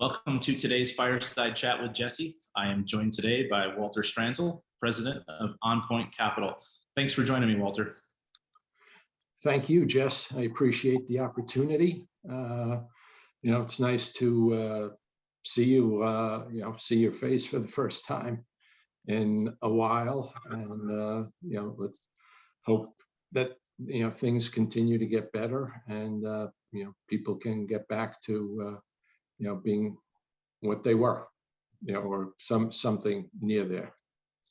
Welcome to today's Fireside Chat with Jesse. I am joined today by Walter Stranzl, President of OnPoint Capital. Thanks for joining me, Walter. Thank you, Jess. I appreciate the opportunity. It's nice to see you, see your face for the first time in a while. And, let's hope that, things continue to get better and, people can get back to, being what they were, or something near there.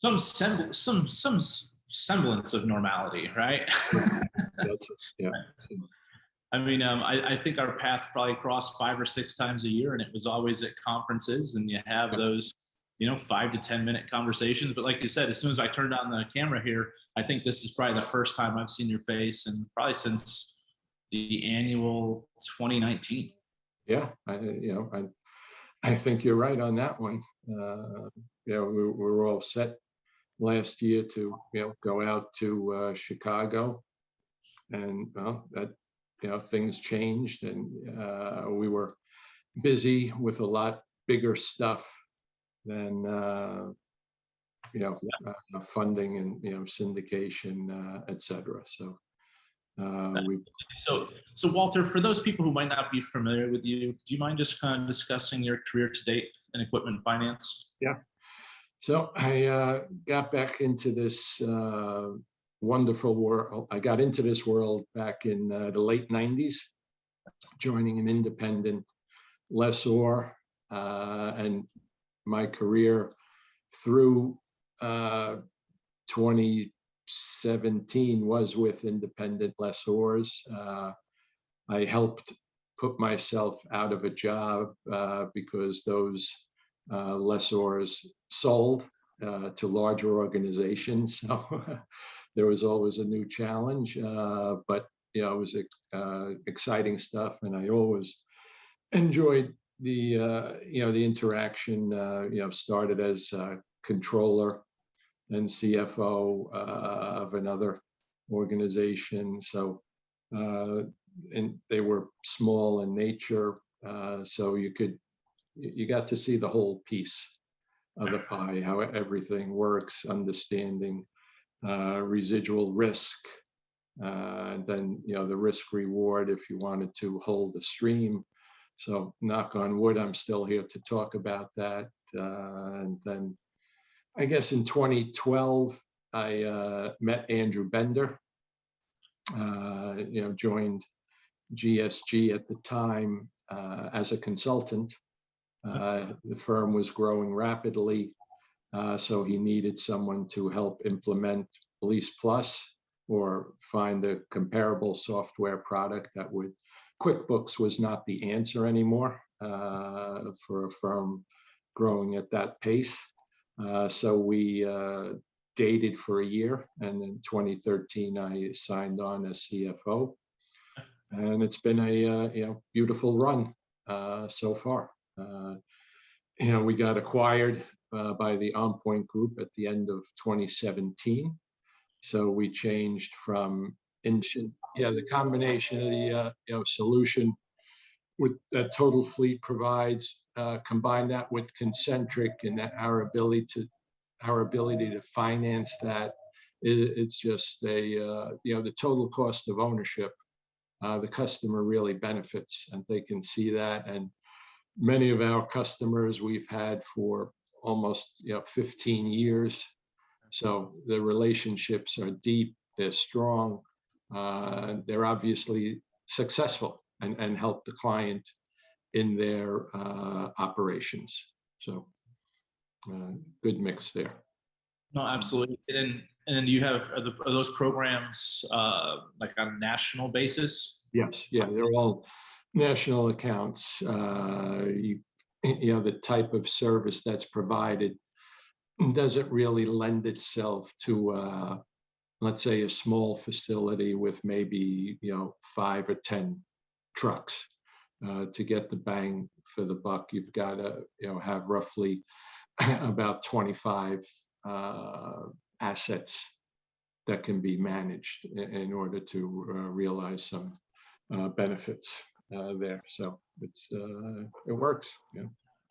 Some semblance of normality, right? Yeah. I mean, I think our path probably crossed 5 or 6 times a year, and it was always at conferences, and you have those, 5 to 10 minute conversations. But like you said, as soon as I turned on the camera here, I think this is probably the first time I've seen your face, and probably since the annual 2019. Yeah, I think you're right on that one. We were all set last year to go out to Chicago, and that things changed, and we were busy with a lot bigger stuff than funding and syndication, etc. So. So Walter, for those people who might not be familiar with you, do you mind just kind of discussing your career to date in equipment finance? Yeah. So I got back into this wonderful world. I got into this world back in the late 90s, joining an independent lessor, and my career through 2017 was with independent lessors. I helped put myself out of a job because those lessors sold to larger organizations. So there was always a new challenge, but it was exciting stuff, and I always enjoyed the the interaction. Started as controller and CFO of another organization. So, and they were small in nature, so you got to see the whole piece of the pie, how everything works, understanding residual risk, and then the risk reward if you wanted to hold a stream. So, knock on wood, I'm still here to talk about that, and then. I guess in 2012, I met Andrew Bender, joined GSG at the time as a consultant. The firm was growing rapidly, so he needed someone to help implement Lease Plus or find a comparable software product that would. QuickBooks was not the answer anymore for a firm growing at that pace. So we dated for a year, and in 2013 I signed on as CFO, and it's been a beautiful run so far. We got acquired by the OnPoint Group at the end of 2017, so we changed from the combination of the solution with that Total Fleet provides, combine that with Concentric and our ability to finance that. It's just the total cost of ownership. The customer really benefits, and they can see that. And many of our customers we've had for almost 15 years. So the relationships are deep, they're strong, they're obviously successful. And help the client in their operations. So good mix there. No, absolutely. And you have are those programs like on a national basis? Yes, yeah, they're all national accounts. The type of service that's provided doesn't really lend itself to let's say a small facility with maybe 5 or 10 trucks. To get the bang for the buck, you've got to have roughly about 25 assets that can be managed in order to realize some benefits. there. So it works. Yeah.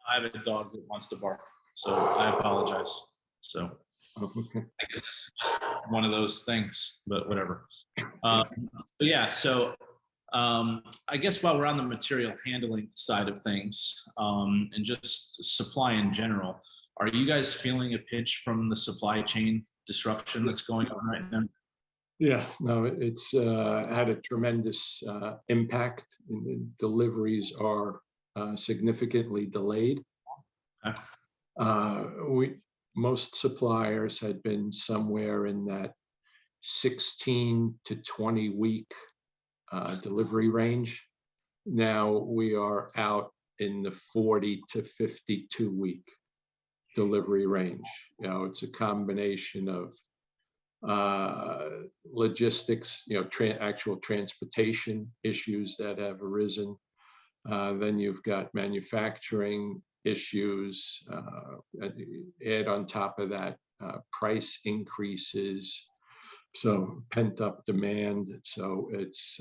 I have a dog that wants to bark, so I apologize. So Oh, okay. I guess it's just one of those things, but whatever. I guess while we're on the material handling side of things, and just supply in general, are you guys feeling a pinch from the supply chain disruption that's going on right now? Yeah, no, it's had a tremendous impact. Deliveries are significantly delayed. Okay. Most suppliers had been somewhere in that 16 to 20 week delivery range. Now we are out in the 40 to 52 week delivery range. It's a combination of logistics, actual transportation issues that have arisen. Then you've got manufacturing issues. Add on top of that price increases. So pent up demand. So it's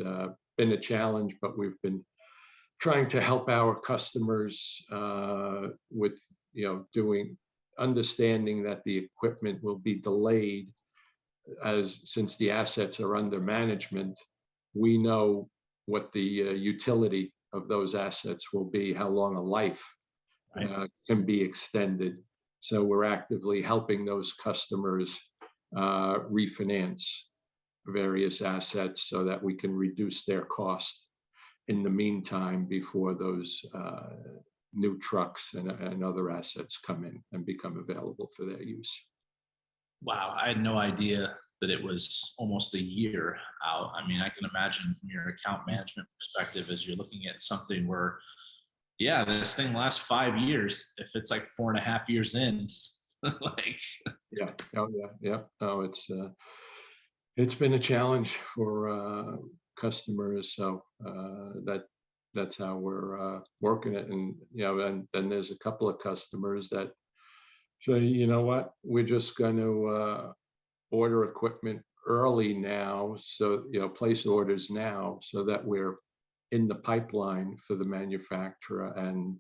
been a challenge, but we've been trying to help our customers with, understanding that the equipment will be delayed since the assets are under management. We know what the utility of those assets will be, how long a life can be extended. So we're actively helping those customers refinance various assets so that we can reduce their cost in the meantime before those new trucks and other assets come in and become available for their use. Wow, I had no idea that it was almost a year out. I mean, I can imagine from your account management perspective, as you're looking at something where, yeah, this thing lasts 5 years. If it's like 4.5 years in, like, yeah, oh yeah, yeah. Oh, it's been a challenge for customers. So that's how we're working it. And and then there's a couple of customers that say, you know what, we're just going to order equipment early now, so place orders now so that we're in the pipeline for the manufacturer. And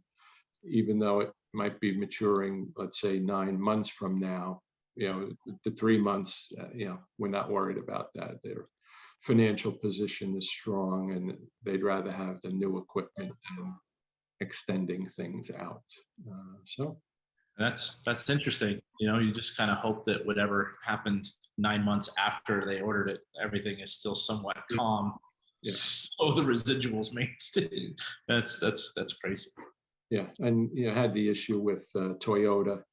even though it might be maturing, let's say 9 months from now, the 3 months, we're not worried about that. Their financial position is strong, and they'd rather have the new equipment than extending things out. So that's interesting. You just kind of hope that whatever happened 9 months after they ordered it, everything is still somewhat calm. Yeah. So the residuals maintain. That's crazy. Yeah, and had the issue with Toyota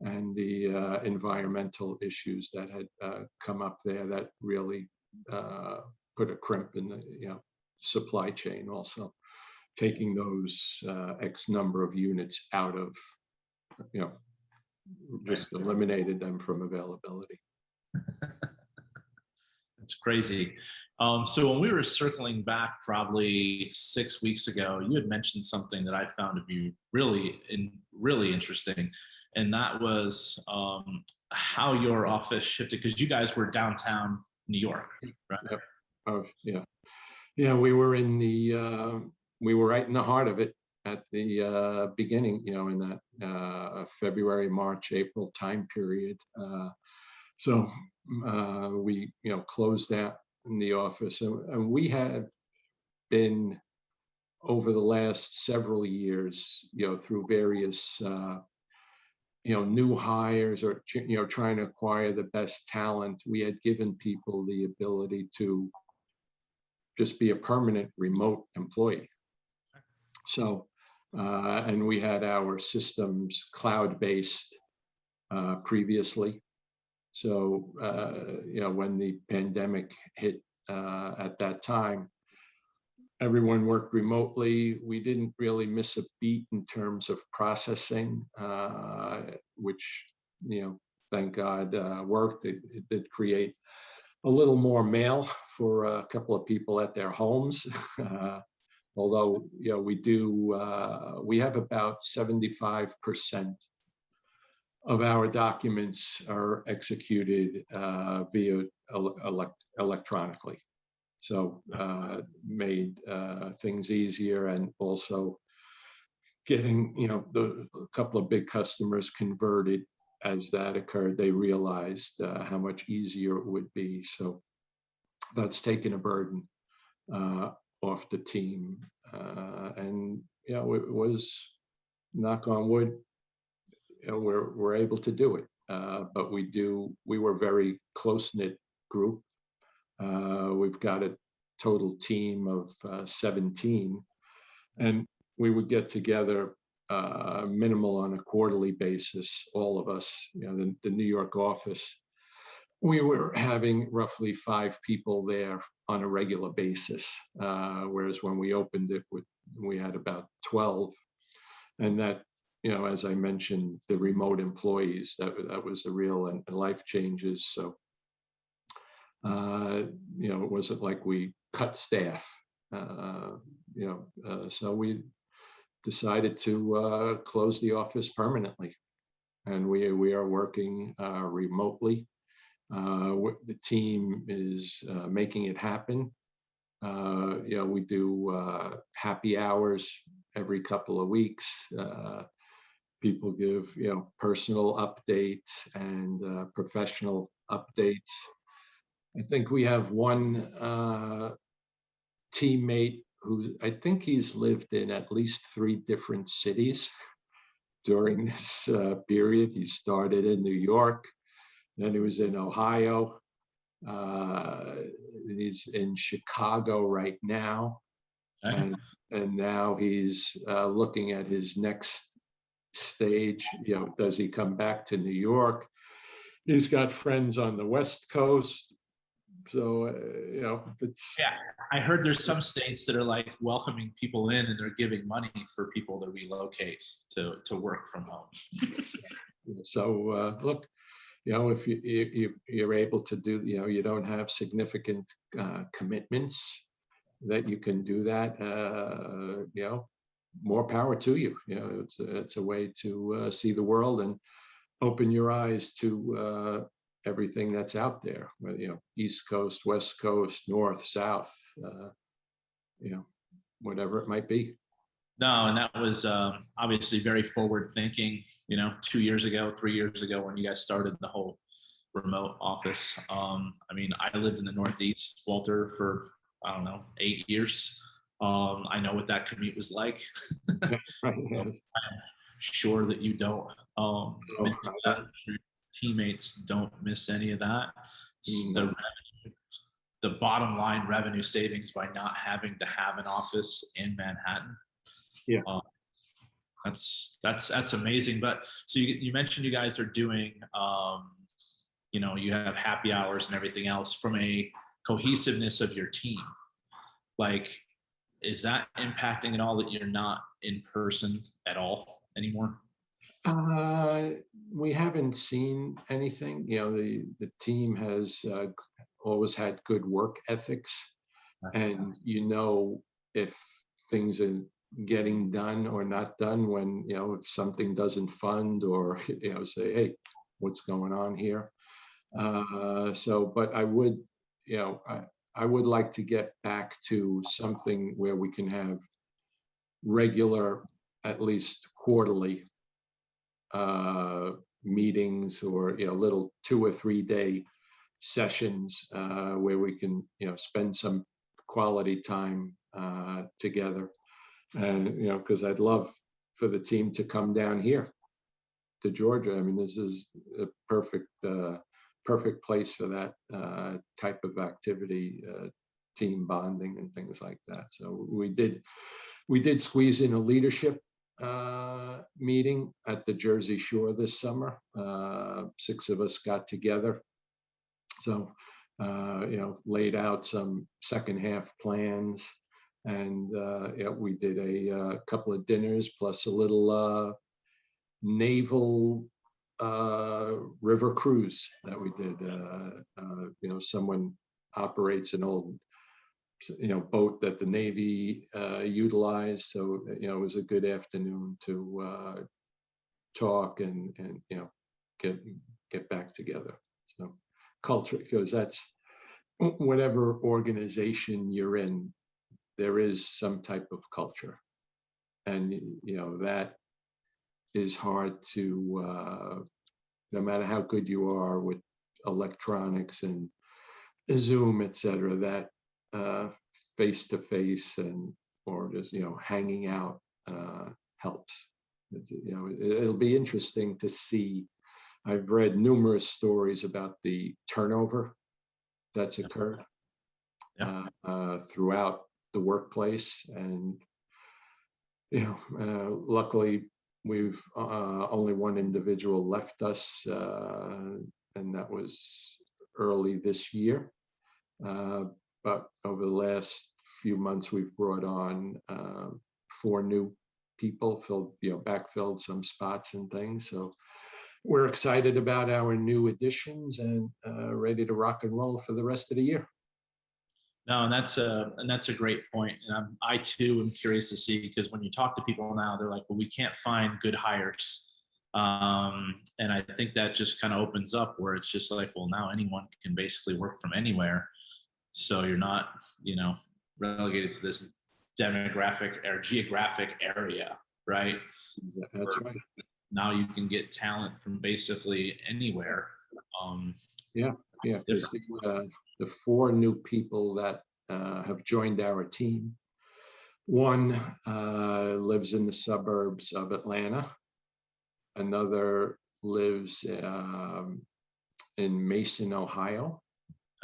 and the environmental issues that had come up there that really put a crimp in the supply chain. Also, taking those X number of units out of just eliminated them from availability. That's crazy. So when we were circling back probably 6 weeks ago, you had mentioned something that I found to be really interesting. And that was how your office shifted, because you guys were downtown New York, right? Yep. Oh, yeah. Yeah, we were we were right in the heart of it at the beginning, in that February, March, April time period. So we, closed out in the office, and we have been over the last several years, through various, new hires or, trying to acquire the best talent. We had given people the ability to just be a permanent remote employee. So, and we had our systems cloud-based previously. So, when the pandemic hit at that time, everyone worked remotely. We didn't really miss a beat in terms of processing, which, thank God worked. It did create a little more mail for a couple of people at their homes. Although, we have about 75% of our documents are executed via electronically. So made things easier, and also getting, a couple of big customers converted. As that occurred, they realized how much easier it would be. So that's taken a burden off the team. And, it was, knock on wood, we're able to do it. But we were a very close-knit group. We've got a total team of 17, and we would get together minimal on a quarterly basis, all of us, the New York office. We were having roughly 5 people there on a regular basis, whereas when we opened it, we had about 12. And that, as I mentioned, the remote employees, that was the real and life changes. So, it wasn't like we cut staff, so we decided to close the office permanently, and we are working remotely. The team is making it happen. We do happy hours every couple of weeks. People give, personal updates and professional updates. I think we have one teammate who, I think he's lived in at least 3 different cities during this period. He started in New York, then he was in Ohio. He's in Chicago right now. And now he's looking at his next stage. Does he come back to New York? He's got friends on the West Coast. So, it's. Yeah, I heard there's some states that are like welcoming people in, and they're giving money for people to relocate to work from home. So, look, if you're able to do, you don't have significant commitments that you can do that, more power to you. It's a way to see the world and open your eyes to everything that's out there, whether, East Coast, West Coast, North, South, whatever it might be. No, and that was obviously very forward thinking, 2 years ago, 3 years ago, when you guys started the whole remote office. I lived in the Northeast, Walter, for, 8 years. I know what that commute was like. I'm sure that you don't. Teammates don't miss any of that. The bottom line revenue savings by not having to have an office in Manhattan. Yeah. That's amazing. But so you mentioned you guys are doing, you have happy hours and everything else. From a cohesiveness of your team, like, is that impacting at all that you're not in person at all anymore? We haven't seen anything. The team has always had good work ethics, and if things are getting done or not done when, if something doesn't fund, or say, hey, what's going on here? But I would, I would like to get back to something where we can have regular, at least quarterly, meetings, or little 2 or 3 day sessions where we can spend some quality time together. And because I'd love for the team to come down here to Georgia. This is a perfect place for that type of activity, team bonding and things like that. So we did squeeze in a leadership meeting at the Jersey Shore this summer. 6 of us got together. So, laid out some second half plans, and we did a couple of dinners plus a little naval river cruise that we did. Someone operates an old boat that the Navy utilized. So, it was a good afternoon to talk and get back together. So culture, because that's whatever organization you're in, there is some type of culture, and that is hard to, no matter how good you are with electronics and Zoom, etc. That face to face and or just hanging out helps. It'll be interesting to see. I've read numerous stories about the turnover that's occurred throughout the workplace, and luckily we've only one individual left us, and that was early this year. But over the last few months, we've brought on 4 new people, backfilled some spots and things. So we're excited about our new additions and ready to rock and roll for the rest of the year. No, and that's a great point. And I too am curious to see, because when you talk to people now, they're like, well, we can't find good hires. And I think that just kind of opens up where it's just like, well, now anyone can basically work from anywhere. So you're not, relegated to this demographic or geographic area, right? That's right. Now you can get talent from basically anywhere. There's the 4 new people that have joined our team. One lives in the suburbs of Atlanta. Another lives in Mason, Ohio.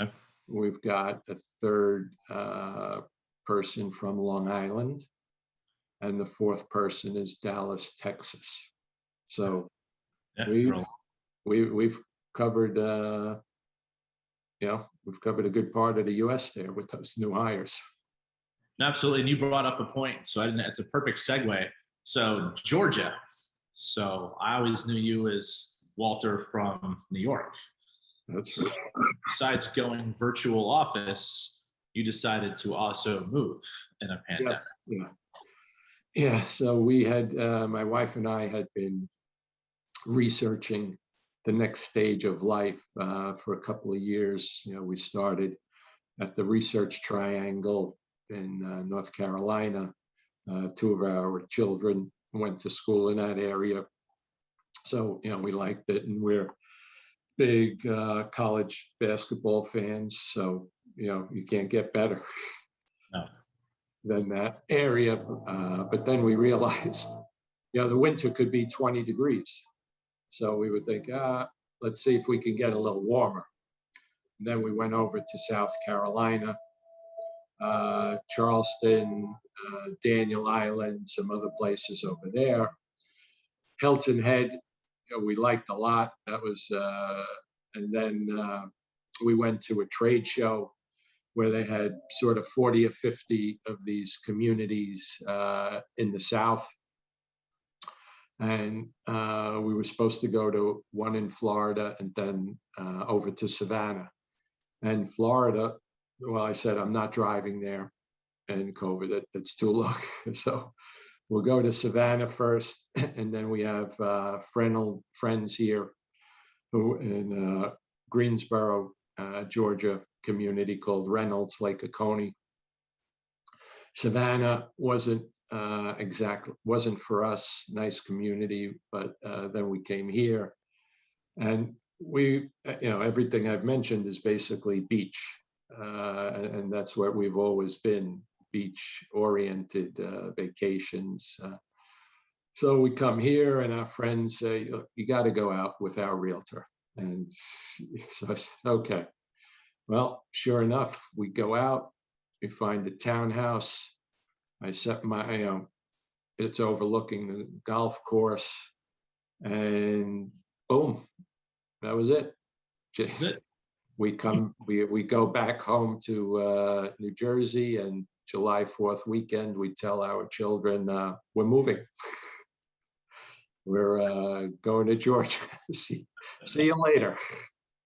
Okay. We've got a third person from Long Island, and the 4th person is Dallas, Texas. So we've covered we've covered a good part of the U.S. there with those new hires. Absolutely, and you brought up a point, so it's a perfect segue. So Georgia. So I always knew you as Walter from New York. That's right. Besides going virtual office, you decided to also move in a pandemic. Yeah. So we had, my wife and I had been researching the next stage of life for a couple of years. We started at the Research Triangle in North Carolina. 2 of our children went to school in that area. So, we liked it, and we're big college basketball fans. So, you can't get better than that area. But then we realized, the winter could be 20 degrees. So we would think, let's see if we can get a little warmer. And then we went over to South Carolina, Charleston, Daniel Island, some other places over there. Hilton Head, we liked a lot. That was, and then we went to a trade show where they had sort of 40 or 50 of these communities in the South. And we were supposed to go to one in Florida and then over to Savannah. And Florida, well, I said, I'm not driving there in COVID. That's too long. So we'll go to Savannah first. And then we have friends here who in Greensboro, Georgia community called Reynolds, Lake Oconee. Savannah wasn't for us, nice community, but then we came here, and we, everything I've mentioned is basically beach, and that's where we've always been, beach oriented vacations. So we come here, and our friends say, you got to go out with our realtor. And so I said, okay. Well, sure enough, we go out, we find a townhouse. I set my, it's overlooking the golf course, and boom, that was it. That's it. We go back home to New Jersey, and July 4th weekend, we tell our children, we're moving. We're going to Georgia. See you later.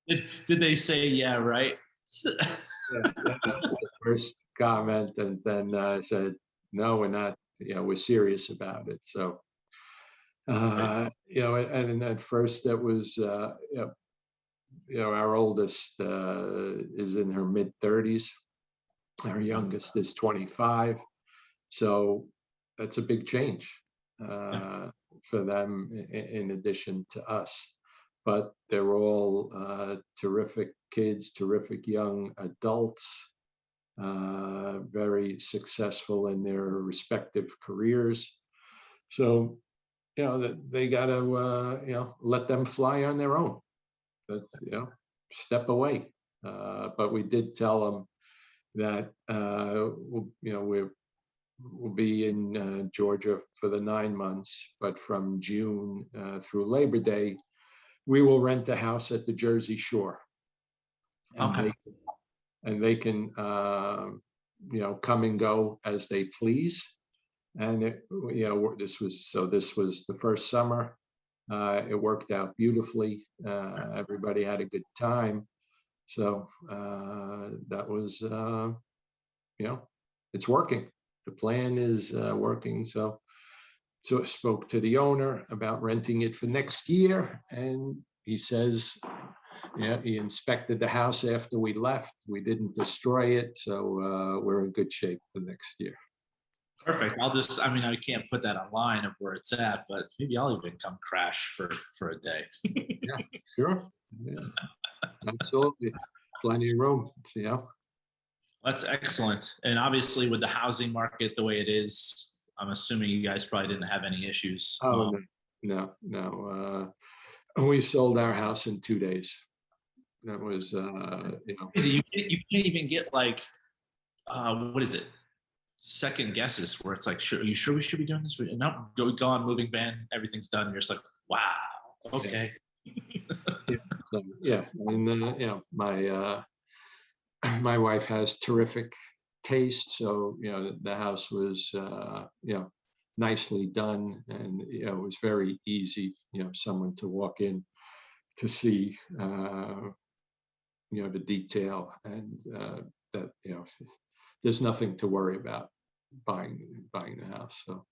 Did they say, yeah, right? Yeah, that was the first comment, and then I said, no, we're not, we're serious about it. So, and at first that was, our oldest is in her mid-30s. Our youngest is 25. So that's a big change for them in addition to us. But they're all terrific kids, terrific young adults, very successful in their respective careers. So, they got to, let them fly on their own. That's, step away. But we did tell them that, we'll be in Georgia for the 9 months, but from June through Labor Day, we will rent a house at the Jersey Shore. And they can come and go as they please. And this was the first summer. It worked out beautifully. Everybody had a good time. So that was, it's working. The plan is working. So I spoke to the owner about renting it for next year, and he says, he inspected the house after we left. We didn't destroy it, so we're in good shape for next year. Perfect. I can't put that online of where it's at, but maybe I'll even come crash for a day. Yeah, sure. Yeah, absolutely. Plenty of room. That's excellent. And obviously with the housing market the way it is, I'm assuming you guys probably didn't have any issues. Oh, no. We sold our house in 2 days. That was, You can't even get like, what is it? Second guesses where it's like, are you sure we should be doing this? No, go on, moving van, everything's done. You're just like, wow, okay. And my wife has terrific taste, so the house was nicely done, and it was very easy, someone to walk in to see the detail, and that there's nothing to worry about buying the house. So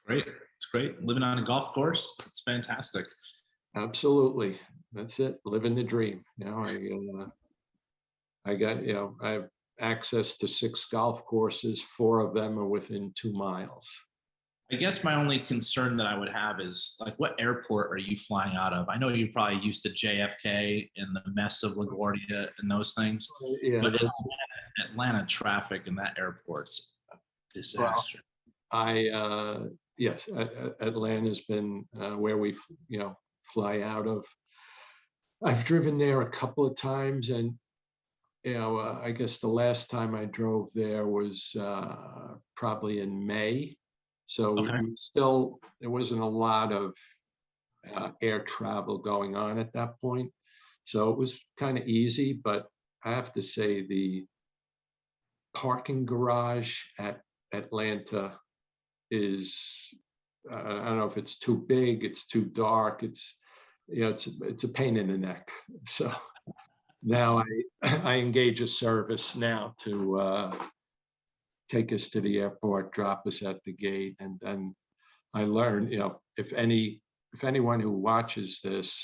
it's great living on a golf course. It's fantastic. Absolutely, that's it, living the dream. I have access to 6 golf courses. 4 of them are within 2 miles. I guess my only concern that I would have is like, what airport are you flying out of? I know you're probably used to JFK and the mess of LaGuardia and those things. Yeah, but Atlanta traffic in that airport's a disaster. Well, yes, Atlanta's been where we fly out of. I've driven there a couple of times, and I guess the last time I drove there was probably in May. So there wasn't a lot of air travel going on at that point. So it was kind of easy, but I have to say the parking garage at Atlanta is, I don't know if it's too big, it's too dark, it's a pain in the neck. So now I engage a service now to take us to the airport, drop us at the gate, and then I learn, if anyone who watches this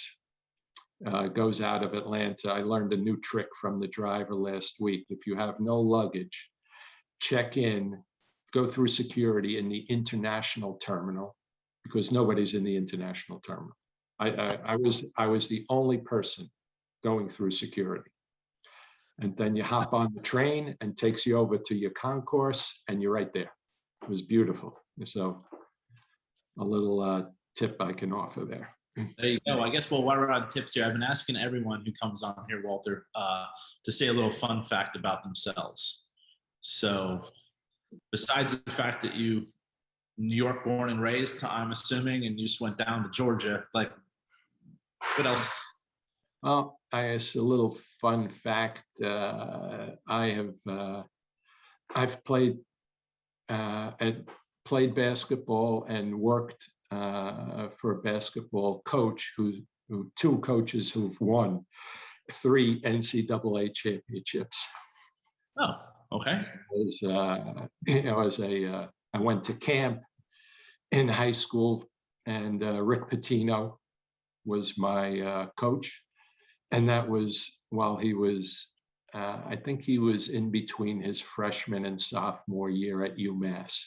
goes out of Atlanta, I learned a new trick from the driver last week. If you have no luggage, check in, go through security in the international terminal, because nobody's in the international terminal. I was the only person going through security. And then you hop on the train and takes you over to your concourse, and you're right there. It was beautiful. So a little tip I can offer there. There you go. I guess, while we're on tips here, I've been asking everyone who comes on here, Walter, to say a little fun fact about themselves. So besides the fact that you New York born and raised, I'm assuming, and you just went down to Georgia, like, what else? Well, I guess a little fun fact. I've played basketball and worked for a basketball coach who 2 coaches who've won 3 NCAA championships. Oh, okay. I went to camp in high school, and Rick Pitino was my coach. And that was while he was, I think he was in between his freshman and sophomore year at UMass.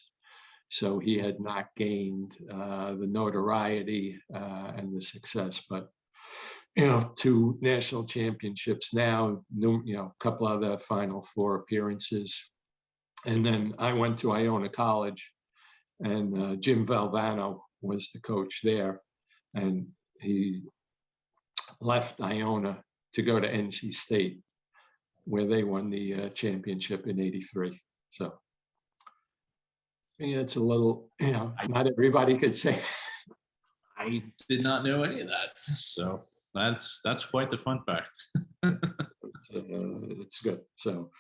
So he had not gained the notoriety and the success, but two national championships now, a couple other Final Four appearances. And then I went to Iona College, and Jim Valvano was the coach there. And he left Iona to go to NC State, where they won the championship in '83. So it's a little, not everybody could say. I did not know any of that. So that's quite the fun fact. It's good. So,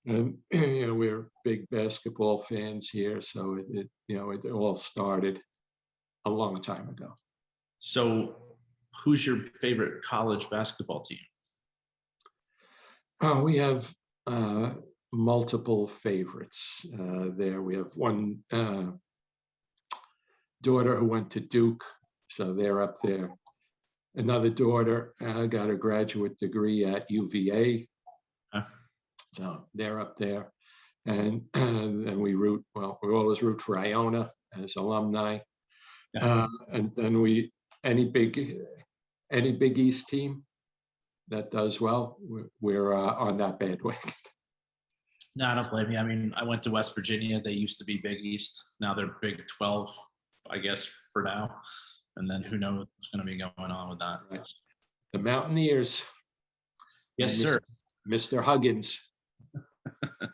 we're big basketball fans here. So it all started a long time ago. So, who's your favorite college basketball team? We have multiple favorites there. We have one daughter who went to Duke, so they're up there. Another daughter got a graduate degree at UVA, so they're up there. And we always root for Iona as alumni. And then any Big East team that does well, we're on that bandwagon. No, I don't blame you. I mean, I went to West Virginia. They used to be Big East. Now they're Big 12, I guess, for now. And then who knows what's going to be going on with that. Right. The Mountaineers. Yes, sir. Mr. Huggins.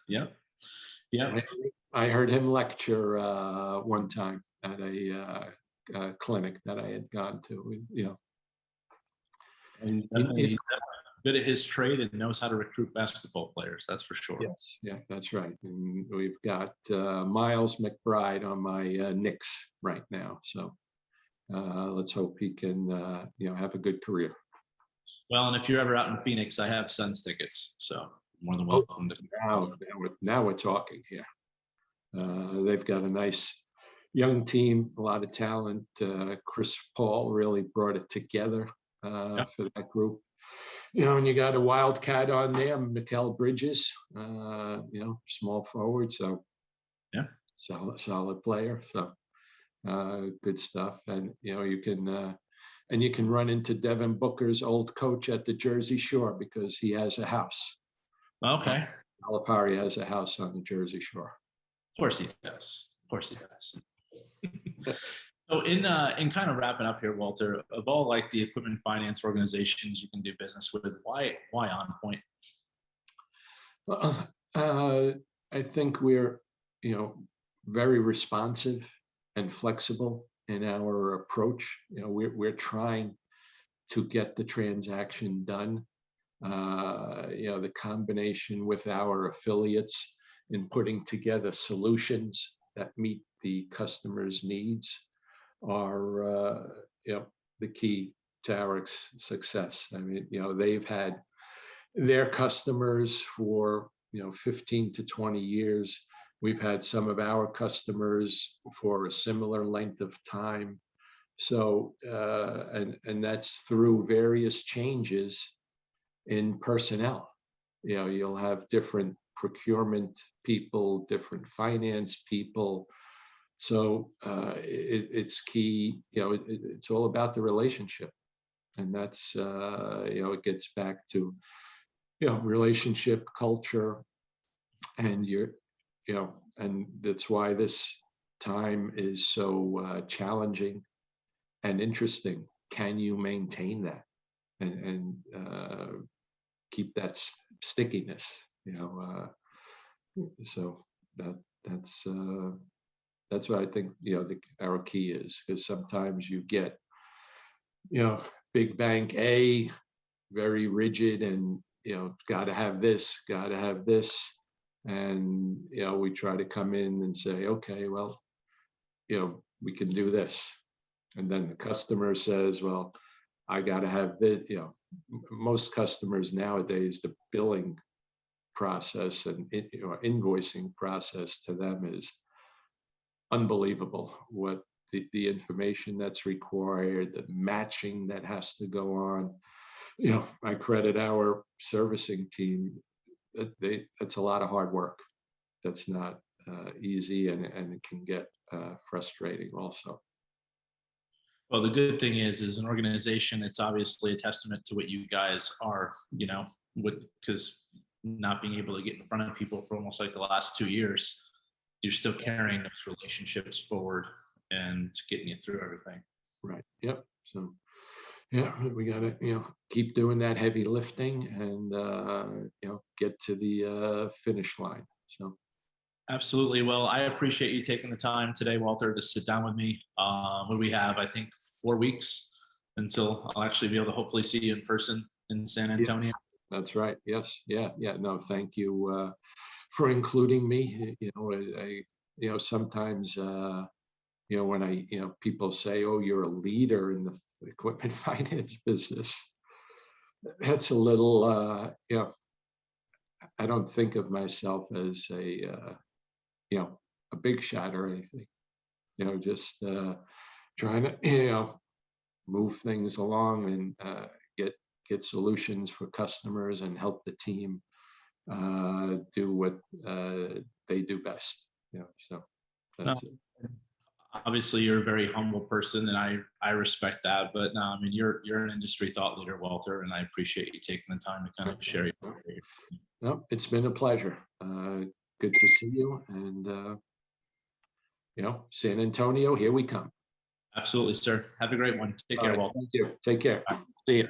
Yeah. Yeah. I heard him lecture one time at a clinic that I had gone to. And he's good at his trade and knows how to recruit basketball players. That's for sure. Yes, yeah, that's right. And we've got Miles McBride on my Knicks right now. So let's hope he can, have a good career. Well, and if you're ever out in Phoenix, I have Suns tickets, so more than welcome to. Now we're talking here. They've got a nice young team, a lot of talent. Chris Paul really brought it together for that group. And you got a Wildcat on there, Mikal Bridges, small forward, so yeah, solid player. So good stuff. And you can run into Devin Booker's old coach at the Jersey Shore because he has a house. Okay. Calipari has a house on the Jersey Shore. Of course he does. So in kind of wrapping up here, Walter, of all like the equipment finance organizations you can do business with, why OnPoint? I think we're very responsive and flexible in our approach. We're trying to get the transaction done. The combination with our affiliates in putting together solutions that meet the customer's needs are the key to our success. I mean, they've had their customers for 15 to 20 years. We've had some of our customers for a similar length of time. So and that's through various changes in personnel. You'll have different procurement people, different finance people. So it's key. It's all about the relationship, and that's it gets back to relationship, culture, and and that's why this time is so challenging and interesting. Can you maintain that and keep that stickiness? So that's what I think our key is, because sometimes you get big bank A, very rigid, and got to have this, and we try to come in and say, okay, well, we can do this, and then the customer says, well, I got to have this. Most customers nowadays, the billing process and invoicing process to them is unbelievable. What the information that's required, the matching that has to go on. I credit our servicing team. That's a lot of hard work. That's not easy, and it can get frustrating also. Well, the good thing is, as an organization, it's obviously a testament to what you guys are, because not being able to get in front of people for almost like the last 2 years, you're still carrying those relationships forward and getting you through everything. Right. Yep. So, yeah, we got to, keep doing that heavy lifting and, get to the finish line. So, Absolutely. Well, I appreciate you taking the time today, Walter, to sit down with me. What do we have? I think 4 weeks until I'll actually be able to hopefully see you in person in San Antonio. yes, that's right. Yes. Yeah. Yeah. No, thank you for including me. Sometimes, when people say, "Oh, you're a leader in the equipment finance business," that's a little, I don't think of myself as a big shot or anything. Just trying to, move things along and get solutions for customers and help the team do what they do best. So No, that's it. obviously, you're a very humble person, and I respect that. But no, I mean, you're an industry thought leader, Walter, and I appreciate you taking the time to kind of share your. No, it's been a pleasure. Good to see you, and San Antonio, here we come. Absolutely, sir. Have a great one. Take All care, right, Walter. thank you. Take care. See you.